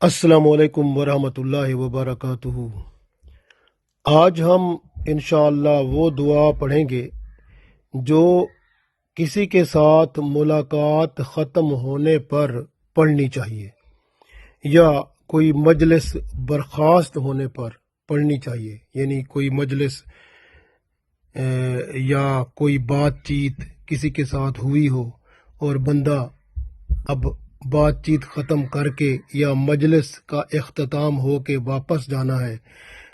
السلام علیکم ورحمۃ اللہ وبرکاتہ۔ آج ہم انشاءاللہ وہ دعا پڑھیں گے جو کسی کے ساتھ ملاقات ختم ہونے پر پڑھنی چاہیے یا کوئی مجلس برخاست ہونے پر پڑھنی چاہیے، یعنی کوئی مجلس یا کوئی بات چیت کسی کے ساتھ ہوئی ہو اور بندہ اب بات چیت ختم کر کے یا مجلس کا اختتام ہو کے واپس جانا ہے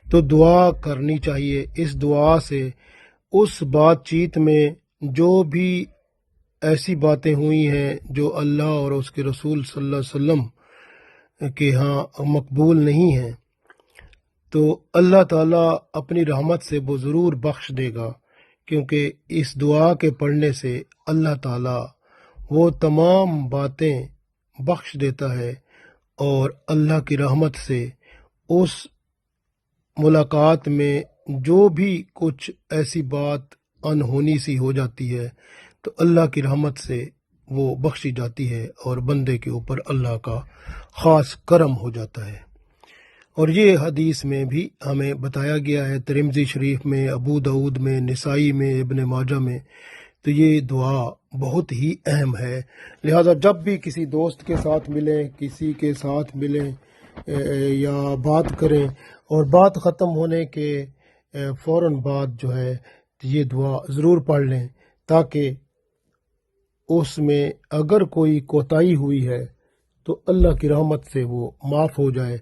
تو دعا کرنی چاہیے۔ اس دعا سے اس بات چیت میں جو بھی ایسی باتیں ہوئی ہیں جو اللہ اور اس کے رسول صلی اللہ علیہ وسلم کے ہاں مقبول نہیں ہیں، تو اللہ تعالیٰ اپنی رحمت سے وہ ضرور بخش دے گا، کیونکہ اس دعا کے پڑھنے سے اللہ تعالیٰ وہ تمام باتیں بخش دیتا ہے، اور اللہ کی رحمت سے اس ملاقات میں جو بھی کچھ ایسی بات انہونی سی ہو جاتی ہے تو اللہ کی رحمت سے وہ بخشی جاتی ہے اور بندے کے اوپر اللہ کا خاص کرم ہو جاتا ہے۔ اور یہ حدیث میں بھی ہمیں بتایا گیا ہے، ترمذی شریف میں، ابو داؤد میں، نسائی میں، ابن ماجہ میں، تو یہ دعا بہت ہی اہم ہے۔ لہٰذا جب بھی کسی دوست کے ساتھ ملیں، کسی کے ساتھ ملیں یا بات کریں اور بات ختم ہونے کے فوراً بعد جو ہے یہ دعا ضرور پڑھ لیں، تاکہ اس میں اگر کوئی کوتاہی ہوئی ہے تو اللہ کی رحمت سے وہ معاف ہو جائے،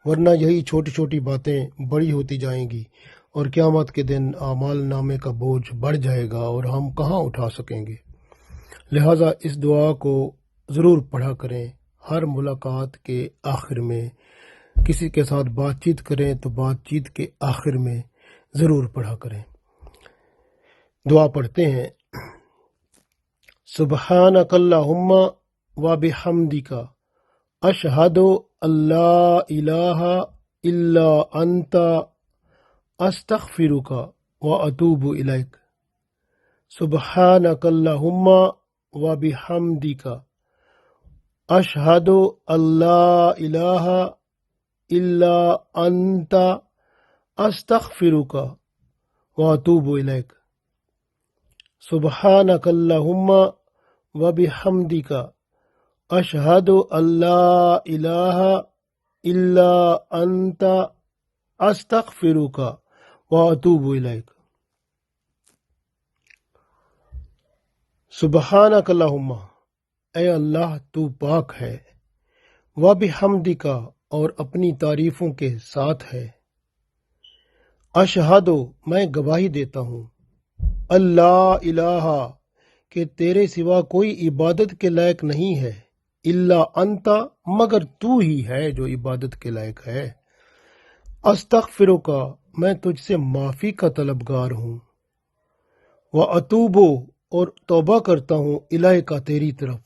ورنہ یہی چھوٹی چھوٹی باتیں بڑی ہوتی جائیں گی اور قیامت کے دن اعمال نامے کا بوجھ بڑھ جائے گا اور ہم کہاں اٹھا سکیں گے۔ لہٰذا اس دعا کو ضرور پڑھا کریں۔ ہر ملاقات کے آخر میں کسی کے ساتھ بات چیت کریں تو بات چیت کے آخر میں ضرور پڑھا کریں۔ دعا پڑھتے ہیں، سبحانک اللہم و بحمدک اشہد ان لا الہ الا انت استغفرک و اتوب الیک۔ سبحانک اللہم و بحمدک اشہد ان لا الہ الا انت استغفرک و اتوب الیک۔ سبحانک اللہم و بحمدک اشہد ان لا الہ الا انت استغفرک و اتوب الیک۔ سبحانک اللہم، اے اللہ تو پاک ہے، و بحمدک اور اپنی تعریفوں کے ساتھ ہے، اشہد میں گواہی دیتا ہوں، اللہ الہ کہ تیرے سوا کوئی عبادت کے لائق نہیں ہے، الا انت مگر تو ہی ہے جو عبادت کے لائق ہے، استغفرک میں تجھ سے معافی کا طلبگار ہوں، و اتوب اور توبہ کرتا ہوں، الیک تیری طرف،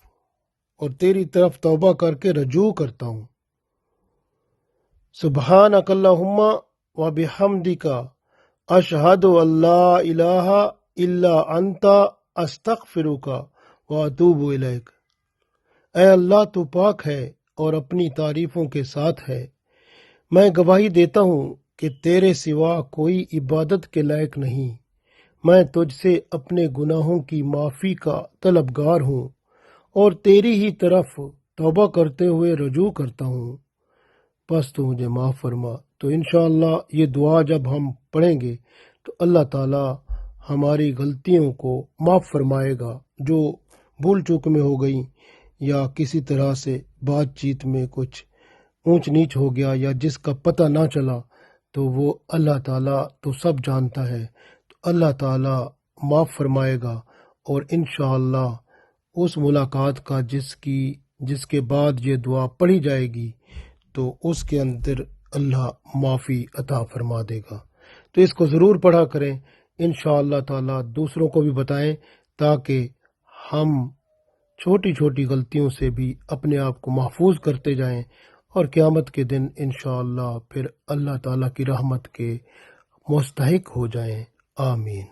اور تیری طرف توبہ کر کے رجوع کرتا ہوں۔ سبحانک اللہم و بحمدک اشہد ان لا الہ الا انت استغفرک و اتوب الیک۔ اے اللہ تو پاک ہے اور اپنی تعریفوں کے ساتھ ہے، میں گواہی دیتا ہوں کہ تیرے سوا کوئی عبادت کے لائق نہیں، میں تجھ سے اپنے گناہوں کی معافی کا طلبگار ہوں اور تیری ہی طرف توبہ کرتے ہوئے رجوع کرتا ہوں، بس تو مجھے معاف فرما۔ تو انشاءاللہ یہ دعا جب ہم پڑھیں گے تو اللہ تعالیٰ ہماری غلطیوں کو معاف فرمائے گا، جو بھول چوک میں ہو گئی یا کسی طرح سے بات چیت میں کچھ اونچ نیچ ہو گیا یا جس کا پتہ نہ چلا، تو وہ اللہ تعالیٰ تو سب جانتا ہے، تو اللہ تعالیٰ معاف فرمائے گا، اور انشاءاللہ اس ملاقات کا جس کے بعد یہ دعا پڑھی جائے گی تو اس کے اندر اللہ معافی عطا فرما دے گا۔ تو اس کو ضرور پڑھا کریں، انشاءاللہ تعالیٰ دوسروں کو بھی بتائیں، تاکہ ہم چھوٹی چھوٹی غلطیوں سے بھی اپنے آپ کو محفوظ کرتے جائیں اور قیامت کے دن انشاءاللہ پھر اللہ تعالیٰ کی رحمت کے مستحق ہو جائیں۔ آمین۔